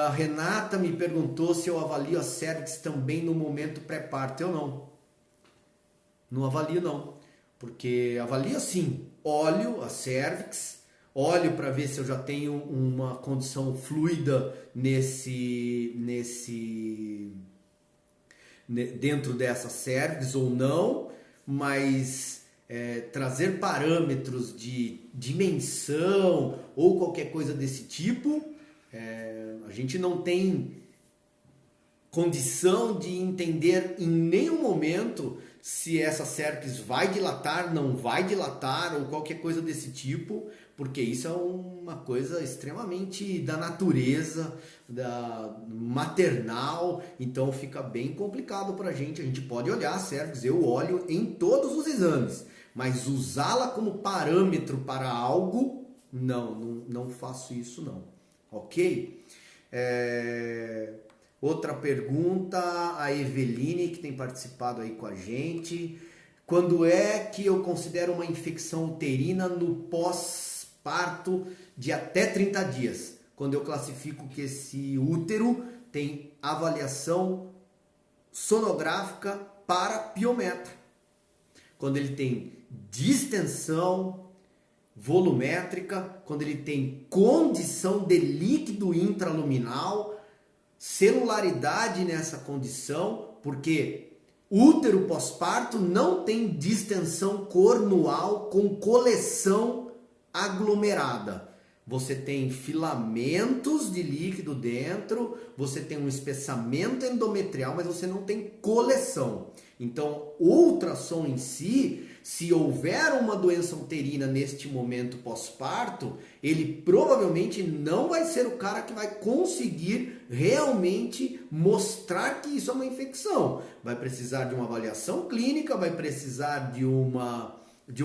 S1: A Renata me perguntou se eu avalio a cervix também no momento pré-parto. Eu não avalio não, porque avalio assim, olho a cervix, olho para ver se eu já tenho uma condição fluida dentro dessa cervix ou não, mas trazer parâmetros de dimensão ou qualquer coisa desse tipo, a gente não tem condição de entender em nenhum momento se essa cervix vai dilatar, não vai dilatar ou qualquer coisa desse tipo, porque isso é uma coisa extremamente da natureza, maternal, então fica bem complicado para a gente pode olhar a cervix, eu olho em todos os exames, mas usá-la como parâmetro para algo, não faço isso não, ok? Outra pergunta, a Eveline, que tem participado aí com a gente. Quando é que eu considero uma infecção uterina no pós-parto de até 30 dias? Quando eu classifico que esse útero tem avaliação sonográfica para piometra. Quando ele tem distensão volumétrica, quando ele tem condição de líquido intraluminal, celularidade nessa condição, porque útero pós-parto não tem distensão cornual com coleção aglomerada. você tem filamentos de líquido dentro, você tem um espessamento endometrial, mas você não tem coleção. Então, o ultrassom em si, se houver uma doença uterina neste momento pós-parto, ele provavelmente não vai ser o cara que vai conseguir realmente mostrar que isso é uma infecção. Vai precisar de uma avaliação clínica, vai precisar de uma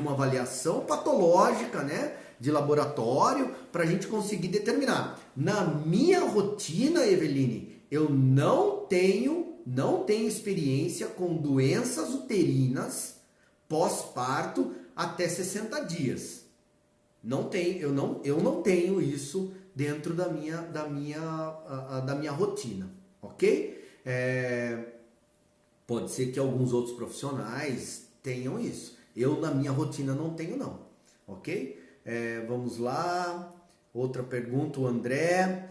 S1: avaliação patológica, né, de laboratório, para a gente conseguir determinar. Na minha rotina, Eveline, eu não tenho experiência com doenças uterinas pós-parto até 60 dias. Eu não tenho isso dentro da minha rotina, ok? Pode ser que alguns outros profissionais tenham isso. Eu, na minha rotina, não tenho não, ok? Vamos lá, outra pergunta, o André.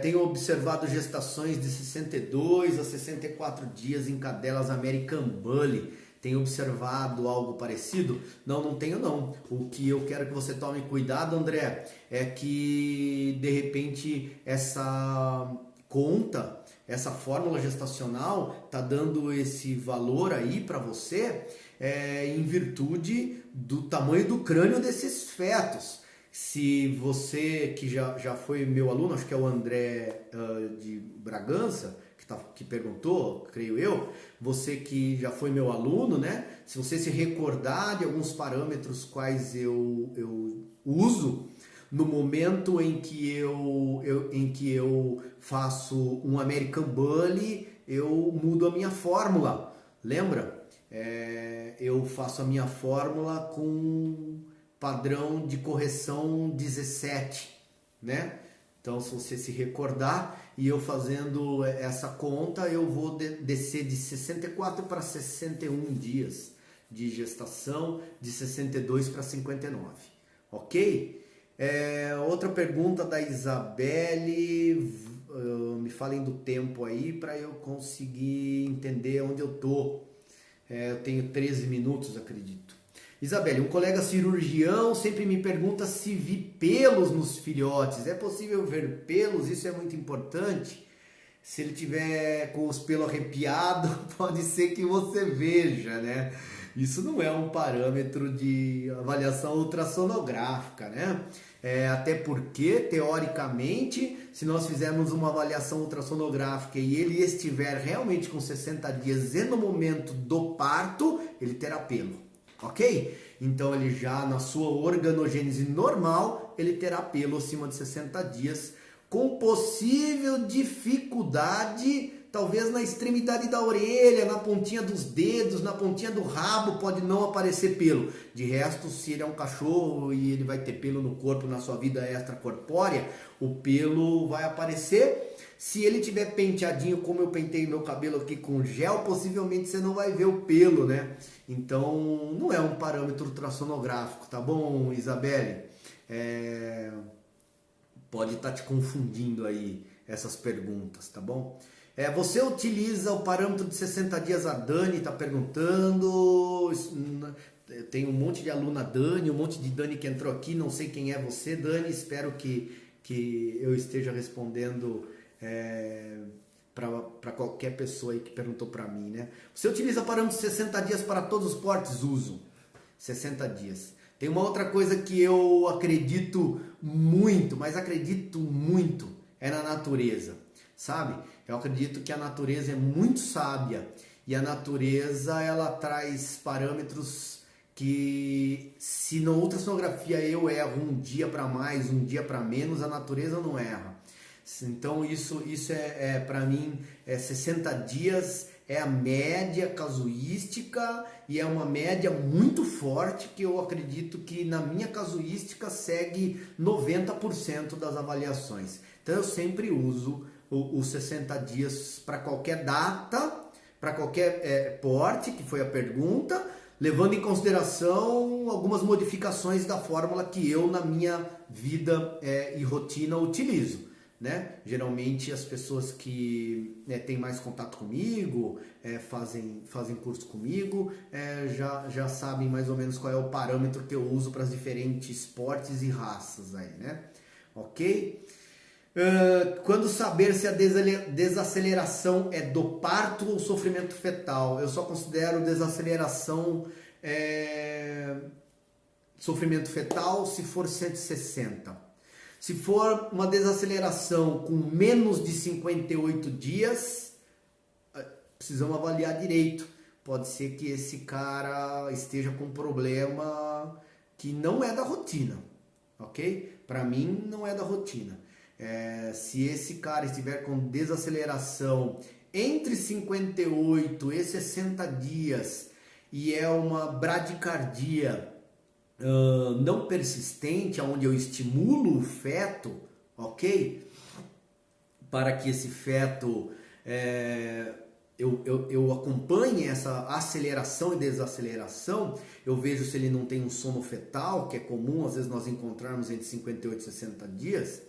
S1: Tenho observado gestações de 62 a 64 dias em cadelas American Bully. Tem observado algo parecido? Não tenho não. O que eu quero que você tome cuidado, André, é que de repente essa conta, essa fórmula gestacional tá dando esse valor aí para você em virtude do tamanho do crânio desses fetos. Se você que já foi meu aluno, acho que é o André de Bragança, que perguntou, creio eu, você que já foi meu aluno, né? Se você se recordar de alguns parâmetros quais eu uso, no momento em que eu faço um American Bully, eu mudo a minha fórmula, lembra? Eu faço a minha fórmula com padrão de correção 17, né? Então, se você se recordar, e eu fazendo essa conta, eu vou descer de 64 para 61 dias de gestação, de 62 para 59, ok? Outra pergunta da Isabelle, me falem do tempo aí para eu conseguir entender onde eu tô. Eu tenho 13 minutos, acredito. Isabelle, um colega cirurgião sempre me pergunta se vi pelos nos filhotes. É possível ver pelos? Isso é muito importante. Se ele tiver com os pelos arrepiados, pode ser que você veja, né? Isso não é um parâmetro de avaliação ultrassonográfica, né? Até porque, teoricamente, se nós fizermos uma avaliação ultrassonográfica e ele estiver realmente com 60 dias e no momento do parto, ele terá pelo. Ok? Então ele já na sua organogênese normal, ele terá pelo acima de 60 dias, com possível dificuldade, talvez na extremidade da orelha, na pontinha dos dedos, na pontinha do rabo, pode não aparecer pelo. De resto, se ele é um cachorro e ele vai ter pelo no corpo, na sua vida extracorpórea, o pelo vai aparecer. Se ele tiver penteadinho, como eu pentei meu cabelo aqui com gel, possivelmente você não vai ver o pelo, né? Então, não é um parâmetro ultrassonográfico, tá bom, Isabelle? Pode estar te confundindo aí essas perguntas, tá bom? Você utiliza o parâmetro de 60 dias, a Dani está perguntando. Tem um monte de aluna Dani, um monte de Dani que entrou aqui, não sei quem é você, Dani, espero que eu esteja respondendo para qualquer pessoa aí que perguntou para mim, né? Você utiliza parâmetro de 60 dias para todos os portes? Uso 60 dias. Tem uma outra coisa que eu acredito muito, mas acredito muito, é na natureza, sabe? Eu acredito que a natureza é muito sábia e a natureza ela traz parâmetros que se na ultrassonografia eu erro um dia para mais, um dia para menos, a natureza não erra. Então isso para mim, 60 dias é a média casuística e é uma média muito forte que eu acredito que na minha casuística segue 90% das avaliações. Então eu sempre uso os 60 dias para qualquer data, para qualquer porte, que foi a pergunta, levando em consideração algumas modificações da fórmula que eu na minha vida e rotina utilizo. Né? Geralmente as pessoas que têm mais contato comigo, fazem curso comigo, já sabem mais ou menos qual é o parâmetro que eu uso para as diferentes esportes e raças aí, né? ok? Quando saber se a desaceleração é do parto ou sofrimento fetal? Eu só considero desaceleração sofrimento fetal se for 160. Se for uma desaceleração com menos de 58 dias, precisamos avaliar direito. Pode ser que esse cara esteja com um problema que não é da rotina, ok? Para mim, não é da rotina. Se esse cara estiver com desaceleração entre 58 e 60 dias e é uma bradicardia não persistente, onde eu estimulo o feto, ok? Para que esse feto eu acompanhe essa aceleração e desaceleração, eu vejo se ele não tem um sono fetal, que é comum, às vezes nós encontrarmos entre 58 e 60 dias.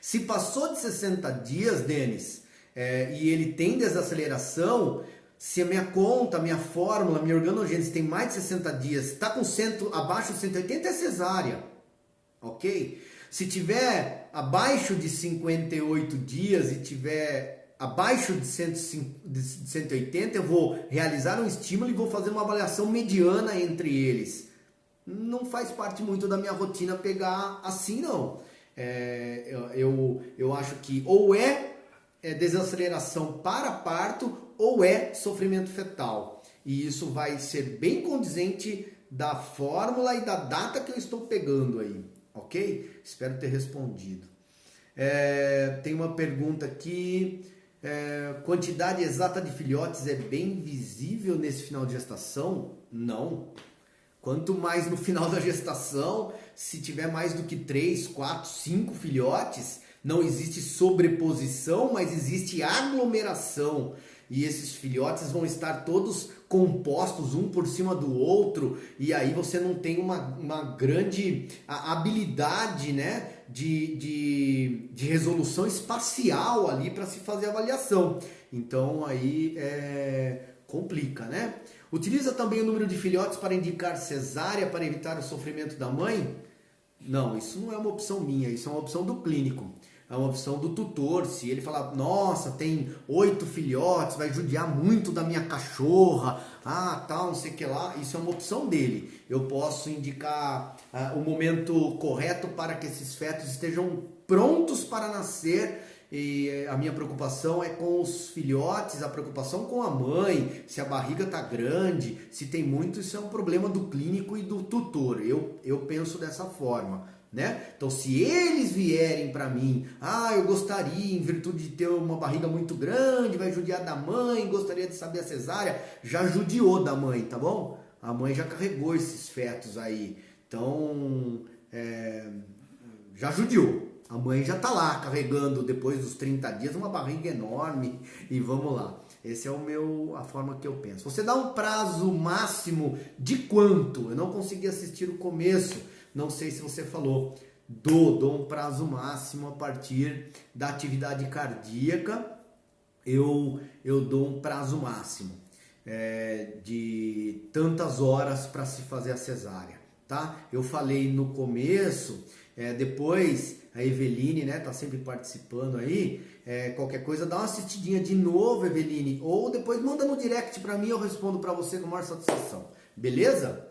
S1: Se passou de 60 dias, Denis, e ele tem desaceleração, se a minha conta, minha fórmula, minha organogênese tem mais de 60 dias, está com abaixo de 180 é cesárea, ok? Se tiver abaixo de 58 dias e tiver abaixo de 180, eu vou realizar um estímulo e vou fazer uma avaliação mediana entre eles. Não faz parte muito da minha rotina pegar assim, não. Eu acho que ou é desaceleração para parto ou é sofrimento fetal. E isso vai ser bem condizente da fórmula e da data que eu estou pegando aí, ok? Espero ter respondido. Tem uma pergunta aqui. Quantidade exata de filhotes é bem visível nesse final de gestação? Não. Quanto mais no final da gestação, se tiver mais do que 3, 4, 5 filhotes, não existe sobreposição, mas existe aglomeração. E esses filhotes vão estar todos compostos um por cima do outro, e aí você não tem uma grande habilidade, né, de resolução espacial ali para se fazer avaliação. Então aí complica, né? Utiliza também o número de filhotes para indicar cesárea para evitar o sofrimento da mãe? Não, isso não é uma opção minha, isso é uma opção do clínico. É uma opção do tutor. Se ele falar, nossa, tem 8 filhotes, vai judiar muito da minha cachorra, tal, não sei o que lá, isso é uma opção dele. Eu posso indicar o momento correto para que esses fetos estejam prontos para nascer. E a minha preocupação é com os filhotes, a preocupação com a mãe, se a barriga está grande, se tem muito, isso é um problema do clínico e do tutor. Eu penso dessa forma, né? Então, se eles vierem para mim, eu gostaria, em virtude de ter uma barriga muito grande, vai judiar da mãe, gostaria de saber a cesárea, já judiou da mãe, tá bom? A mãe já carregou esses fetos aí, então já judiou. A mãe já está lá carregando, depois dos 30 dias, uma barriga enorme e vamos lá. Essa é a forma que eu penso. Você dá um prazo máximo de quanto? Eu não consegui assistir o começo, não sei se você falou. Dou um prazo máximo a partir da atividade cardíaca. Eu dou um prazo máximo de tantas horas para se fazer a cesárea, tá? Eu falei no começo, depois a Eveline, né, tá sempre participando aí, qualquer coisa dá uma assistidinha de novo, Eveline, ou depois manda no direct para mim, eu respondo para você com maior satisfação, beleza?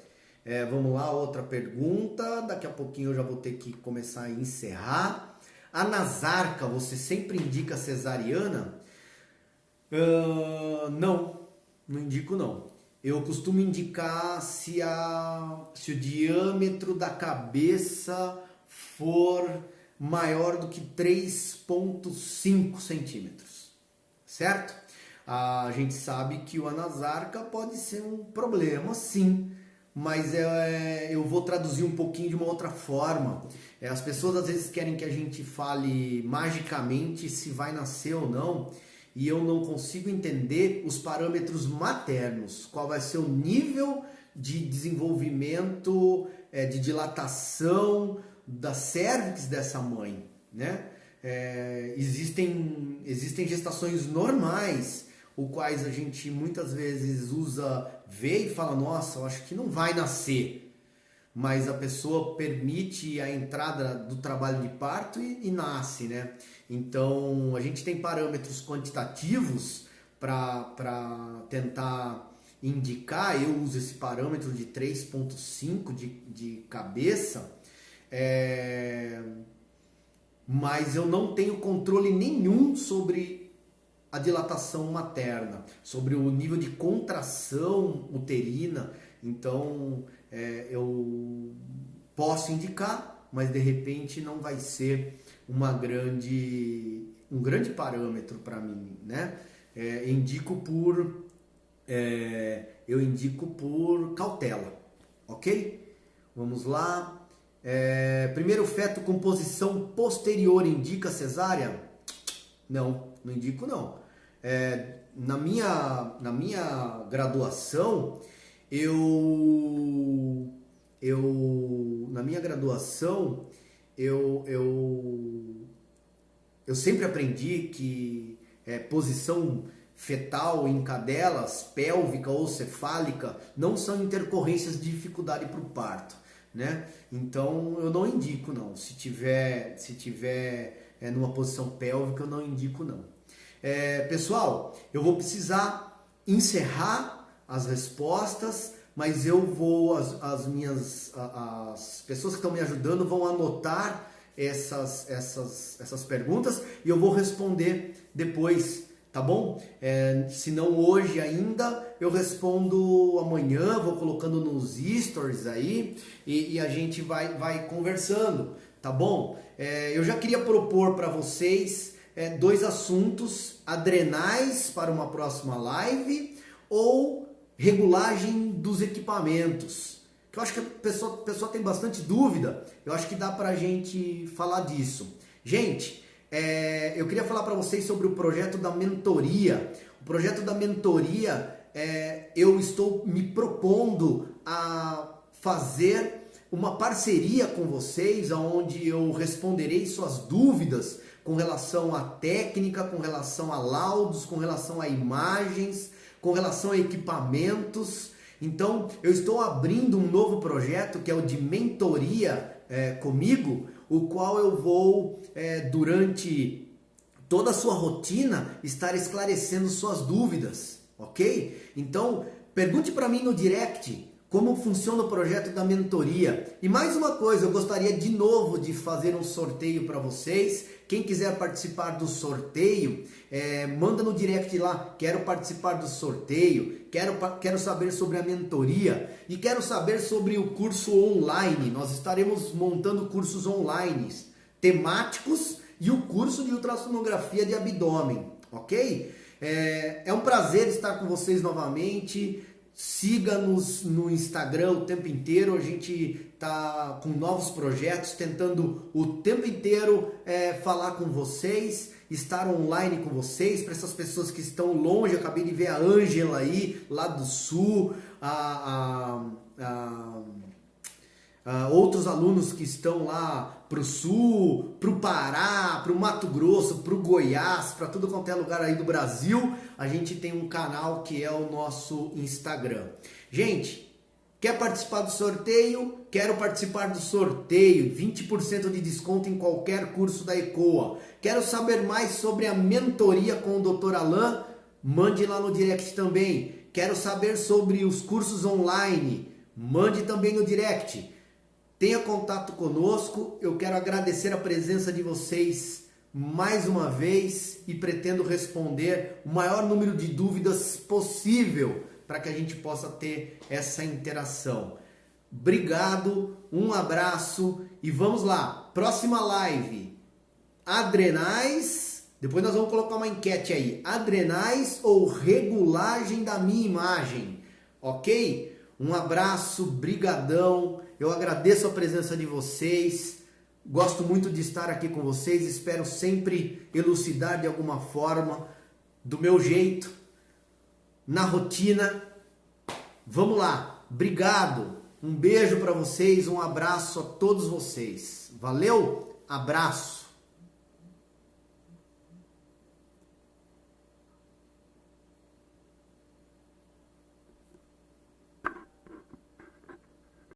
S1: Vamos lá, outra pergunta, daqui a pouquinho eu já vou ter que começar a encerrar. A Nasarca, você sempre indica cesariana? Não indico não. Eu costumo indicar se o diâmetro da cabeça for maior do que 3,5 centímetros, certo? A gente sabe que o anasarca pode ser um problema, sim, mas eu vou traduzir um pouquinho de uma outra forma. As pessoas às vezes querem que a gente fale magicamente se vai nascer ou não, e eu não consigo entender os parâmetros maternos, qual vai ser o nível de desenvolvimento, de dilatação da cervix dessa mãe, né? Existem gestações normais, o quais a gente muitas vezes vê e fala, nossa, eu acho que não vai nascer. mas a pessoa permite a entrada do trabalho de parto e nasce, né? Então, a gente tem parâmetros quantitativos para tentar indicar. Eu uso esse parâmetro de 3,5 de cabeça, mas eu não tenho controle nenhum sobre a dilatação materna, sobre o nível de contração uterina. Então, eu posso indicar, mas de repente não vai ser um grande parâmetro para mim, né? Eu indico por cautela, ok? Vamos lá. Primeiro feto com posição posterior indica cesárea? Não indico não. Na minha graduação, eu sempre aprendi que posição fetal em cadelas, pélvica ou cefálica, não são intercorrências de dificuldade para o parto, né? Então eu não indico não. Se tiver numa posição pélvica, eu não indico não. Pessoal, eu vou precisar encerrar as respostas, mas eu vou, as pessoas que estão me ajudando vão anotar essas perguntas e eu vou responder depois, tá bom? Se não hoje ainda, eu respondo amanhã, vou colocando nos stories aí e a gente vai conversando, tá bom? Eu já queria propor para vocês 2 assuntos: adrenais para uma próxima live ou regulagem dos equipamentos, que eu acho que a pessoa tem bastante dúvida. Eu acho que dá pra gente falar disso. Gente, eu queria falar para vocês sobre o projeto da mentoria. O projeto da mentoria, eu estou me propondo a fazer uma parceria com vocês, onde eu responderei suas dúvidas com relação à técnica, com relação a laudos, com relação a imagens, com relação a equipamentos. Então, eu estou abrindo um novo projeto que é o de mentoria comigo, o qual eu vou, durante toda a sua rotina, estar esclarecendo suas dúvidas, ok? Então, pergunte para mim no direct como funciona o projeto da mentoria. E mais uma coisa, eu gostaria de novo de fazer um sorteio para vocês. Quem quiser participar do sorteio, manda no direct lá: quero participar do sorteio, quero saber sobre a mentoria e quero saber sobre o curso online. Nós estaremos montando cursos online temáticos e o curso de ultrassonografia de abdômen, ok? É um prazer estar com vocês novamente. Siga-nos no Instagram o tempo inteiro. A gente está com novos projetos, tentando o tempo inteiro falar com vocês, estar online com vocês. Para essas pessoas que estão longe, eu acabei de ver a Ângela aí, lá do Sul, outros alunos que estão lá para o Sul, para o Pará, para o Mato Grosso, para o Goiás, para tudo quanto é lugar aí do Brasil. A gente tem um canal que é o nosso Instagram. Gente, quer participar do sorteio? Quero participar do sorteio, 20% de desconto em qualquer curso da ECOA. Quero saber mais sobre a mentoria com o Dr. Alain? Mande lá no direct também. Quero saber sobre os cursos online? Mande também no direct. Tenha contato conosco. Eu quero agradecer a presença de vocês mais uma vez e pretendo responder o maior número de dúvidas possível para que a gente possa ter essa interação. Obrigado, um abraço e vamos lá. Próxima live: adrenais. Depois nós vamos colocar uma enquete aí: adrenais ou regulagem da minha imagem, ok? Um abraço, brigadão. Eu agradeço a presença de vocês. Gosto muito de estar aqui com vocês. Espero sempre elucidar de alguma forma, do meu jeito, na rotina. Vamos lá. Obrigado. Um beijo para vocês. Um abraço a todos vocês. Valeu. Abraço.